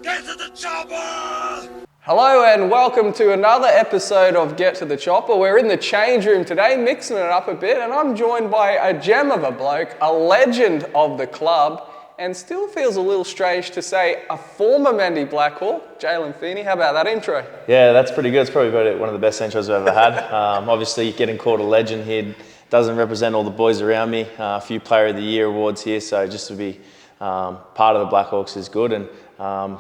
Get to the chopper! Hello and welcome to another episode of Get to the Chopper. We're in the change room today, mixing it up a bit, and I'm joined by a gem of a bloke, a legend of the club, and still feels a little strange to say a former Mendy Blackhawk, Jaelen Feeney. How about that intro? Yeah, that's pretty good. It's probably one of the best intros I've ever had. Obviously, getting called a legend here doesn't represent all the boys around me. A few Player of the Year awards here, so just to be part of the Blackhawks is good, and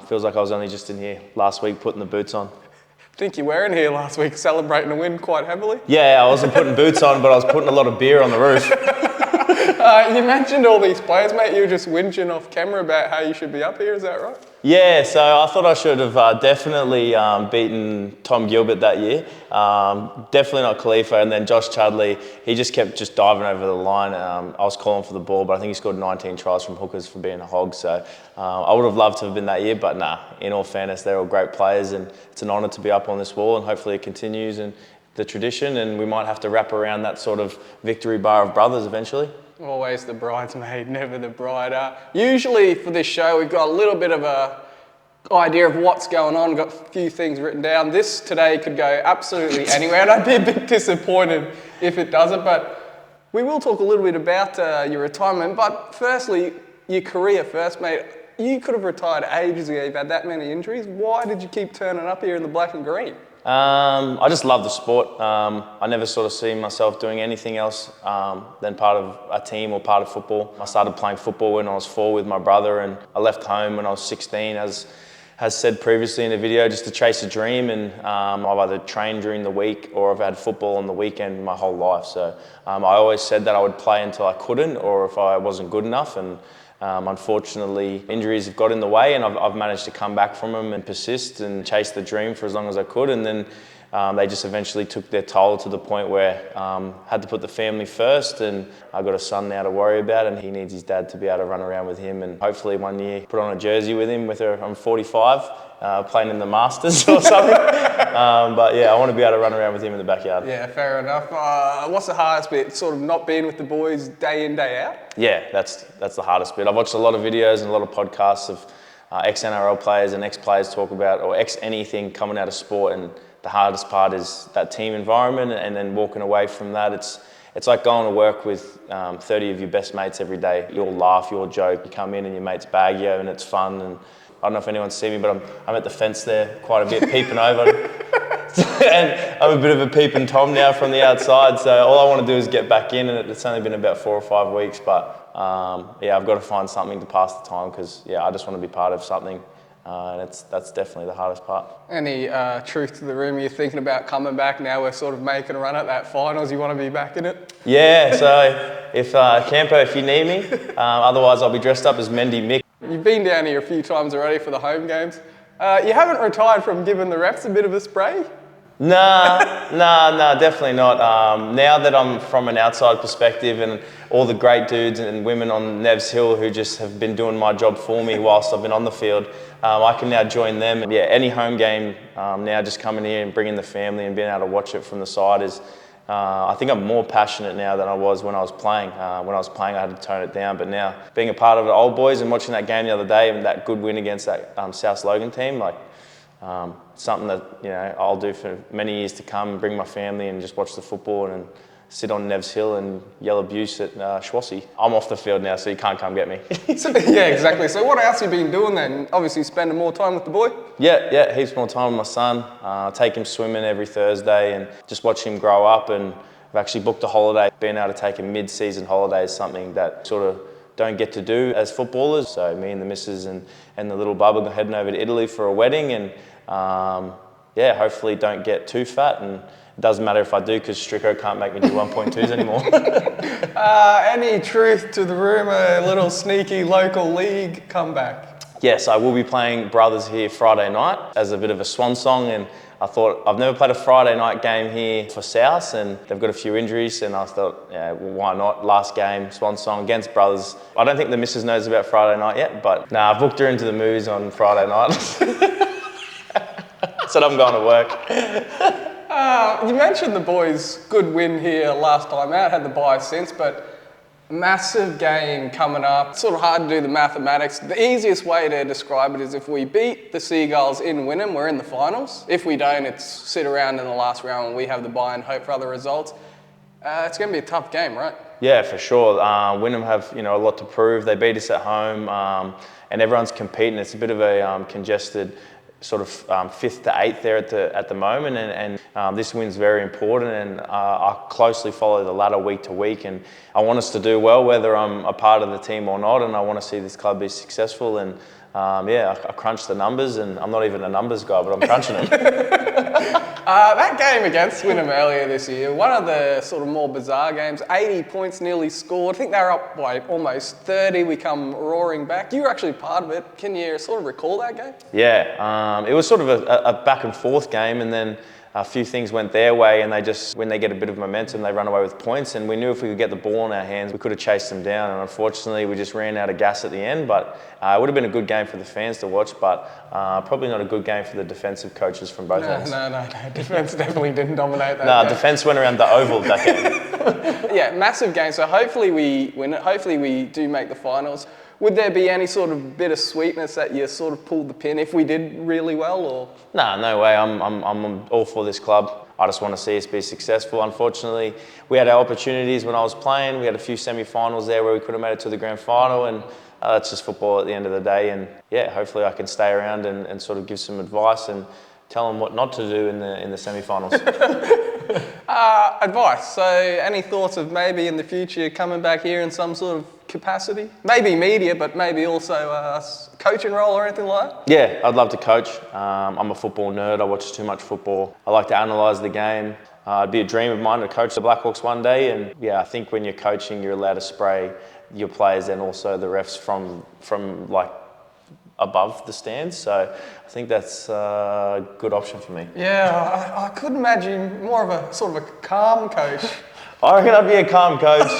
feels like I was only just in here last week putting the boots on. I think you were in here last week celebrating a win quite heavily. Yeah, I wasn't putting boots on, but I was putting a lot of beer on the roof. You mentioned all these players, mate. You were just whinging off camera about how you should be up here, is that right? Yeah, so I thought I should have definitely beaten Tom Gilbert that year. Definitely not Khalifa, and then Josh Chudley, he just kept diving over the line. I was calling for the ball, but I think he scored 19 tries from hookers for being a hog. So I would have loved to have been that year, but nah, in all fairness, they're all great players, and it's an honour to be up on this wall, and hopefully it continues and the tradition, and we might have to wrap around that sort of victory bar of brothers eventually. Always the bridesmaid, never the bride. Usually for this show, we've got a little bit of a idea of what's going on, got a few things written down. This today could go absolutely anywhere, and I'd be a bit disappointed if it doesn't, but we will talk a little bit about your retirement. But firstly, your career first, mate. You could have retired ages ago. You've had that many injuries. Why did you keep turning up here in the black and green? I just love the sport. I never sort of see myself doing anything else than part of a team or part of football. I started playing football when I was 4 with my brother, and I left home when I was 16, as said previously in the video, just to chase a dream. And I've either trained during the week or I've had football on the weekend my whole life. So I always said that I would play until I couldn't, or if I wasn't good enough. And unfortunately, injuries have got in the way, and I've managed to come back from them and persist and chase the dream for as long as I could. And then they just eventually took their toll to the point where I had to put the family first, and I've got a son now to worry about, and he needs his dad to be able to run around with him, and hopefully one year put on a jersey with him I'm 45, playing in the Masters or something. But yeah, I want to be able to run around with him in the backyard. Yeah, fair enough. What's the hardest bit? Sort of not being with the boys day in, day out? Yeah, that's the hardest bit. I've watched a lot of videos and a lot of podcasts of ex-NRL players and ex-players talk about, or ex-anything coming out of sport, and the hardest part is that team environment, and then walking away from that. It's like going to work with 30 of your best mates every day. You all laugh, you all joke, you come in and your mates bag you, and it's fun. And I don't know if anyone's seen me, but I'm at the fence there quite a bit, peeping over. And I'm a bit of a peeping Tom now from the outside, so all I want to do is get back in, and it's only been about 4 or 5 weeks, but yeah, I've got to find something to pass the time, because yeah, I just want to be part of something. And that's definitely the hardest part. Any truth to the rumour you're thinking about coming back now? We're sort of making a run at that finals. You want to be back in it? Yeah, so if Campo, if you need me, otherwise I'll be dressed up as Mendy Mick. You've been down here a few times already for the home games. You haven't retired from giving the refs a bit of a spray? Nah, definitely not. Now that I'm from an outside perspective, and all the great dudes and women on Nev's Hill who just have been doing my job for me whilst I've been on the field, I can now join them. And yeah, any home game now, just coming here and bringing the family and being able to watch it from the side is, I think I'm more passionate now than I was when I was playing. When I was playing, I had to tone it down, but now being a part of the old boys and watching that game the other day, and that good win against that South Logan team, like, something that I'll do for many years to come, bring my family and just watch the football and sit on Nev's Hill and yell abuse at Schwassy. I'm off the field now, so you can't come get me. Yeah, exactly. So what else have you been doing then? Obviously spending more time with the boy? Yeah, heaps more time with my son. Take him swimming every Thursday and just watch him grow up, and I've actually booked a holiday. Being able to take a mid-season holiday is something that sort of don't get to do as footballers. So me and the missus and the little bub are heading over to Italy for a wedding, and yeah, hopefully don't get too fat, and it doesn't matter if I do, because Strico can't make me do 1.2s anymore. Any truth to the rumour, a little sneaky local league comeback? Yes, I will be playing brothers here Friday night as a bit of a swan song, and I thought, I've never played a Friday night game here for South, and they've got a few injuries, and I thought, yeah, well, why not? Last game, swan song against brothers. I don't think the missus knows about Friday night yet, but nah, I've booked her into the movies on Friday night. Said I'm going to work. You mentioned the boys' good win here last time out, had the bye since, but Massive game coming up. It's sort of hard to do the mathematics. The easiest way to describe it is if we beat the Seagulls in Wynnum, we're in the finals. If we don't, it's sit around in the last round when we have the bye and hope for other results. It's going to be a tough game, right? Yeah, for sure. Wynnum have a lot to prove. They beat us at home, and everyone's competing. It's a bit of a congested sort of 5th to 8th there at the moment, and this win's very important, and I closely follow the ladder week to week, and I want us to do well whether I'm a part of the team or not, and I want to see this club be successful, and I crunch the numbers, and I'm not even a numbers guy, but I'm crunching them. That game against Wynnum earlier this year, one of the sort of more bizarre games, 80 points nearly scored. I think they were up by almost 30. We come roaring back. You were actually part of it. Can you sort of recall that game? Yeah, it was sort of a back and forth game, and then a few things went their way, and when they get a bit of momentum, they run away with points, and we knew if we could get the ball in our hands, we could have chased them down, and unfortunately, we just ran out of gas at the end, but it would have been a good game for the fans to watch, but probably not a good game for the defensive coaches from both ends. No. Defence definitely didn't dominate that game. Defence went around the oval that game. Yeah, massive game, so hopefully we win it. Hopefully we do make the finals. Would there be any sort of bit of sweetness that you sort of pulled the pin if we did really well, or? No way. I'm all for this club. I just want to see us be successful. Unfortunately, we had our opportunities when I was playing. We had a few semi-finals there where we could have made it to the grand final, and that's just football at the end of the day. And yeah, hopefully I can stay around and sort of give some advice and tell them what not to do in the semi-finals. Advice. So any thoughts of maybe in the future coming back here in some sort of capacity? Maybe media, but maybe also a coaching role or anything like that? Yeah, I'd love to coach. I'm a football nerd. I watch too much football. I like to analyse the game. It'd be a dream of mine to coach the Blackhawks one day. And yeah, I think when you're coaching, you're allowed to spray your players and also the refs from like above the stands. So I think that's a good option for me. Yeah, I could imagine more of a sort of a calm coach. I reckon I'd be a calm coach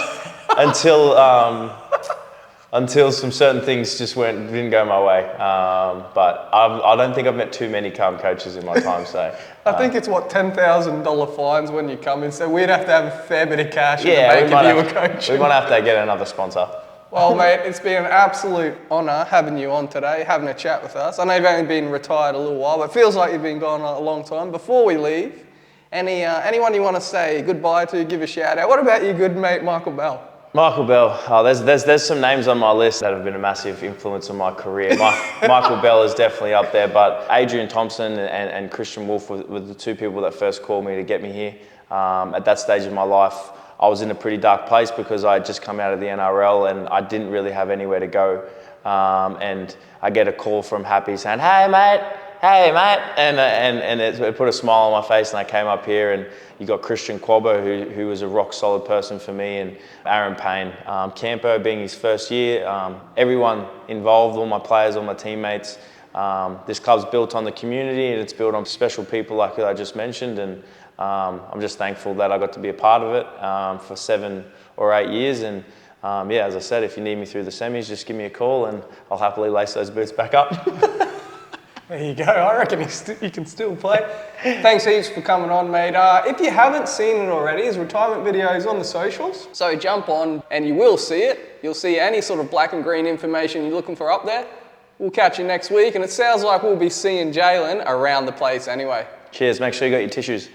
until some certain things just didn't go my way. But I don't think I've met too many calm coaches in my time. So I think it's $10,000 fines when you come in. So we'd have to have a fair bit of cash to make you a coach. We might have to get another sponsor. Well, mate, it's been an absolute honour having you on today, having a chat with us. I know you've only been retired a little while, but it feels like you've been gone a long time. Before we leave, anyone you want to say goodbye to, give a shout out. What about your good mate, Michael Bell? Michael Bell, there's some names on my list that have been a massive influence on my career. Michael Bell is definitely up there, but Adrian Thompson and Christian Wolf were the two people that first called me to get me here. At that stage of my life, I was in a pretty dark place because I had just come out of the NRL and I didn't really have anywhere to go. And I get a call from Happy saying, hey mate, and it put a smile on my face, and I came up here, and you got Christian Quabba, who was a rock solid person for me, and Aaron Payne. Campo being his first year, everyone involved, all my players, all my teammates. This club's built on the community, and it's built on special people like I just mentioned, and I'm just thankful that I got to be a part of it for 7 or 8 years. And as I said, if you need me through the semis, just give me a call, and I'll happily lace those boots back up. There you go. I reckon you can still play. Thanks heaps for coming on, mate. If you haven't seen it already, his retirement video is on the socials. So jump on and you will see it. You'll see any sort of black and green information you're looking for up there. We'll catch you next week. And it sounds like we'll be seeing Jaelen around the place anyway. Cheers. Make sure you got your tissues.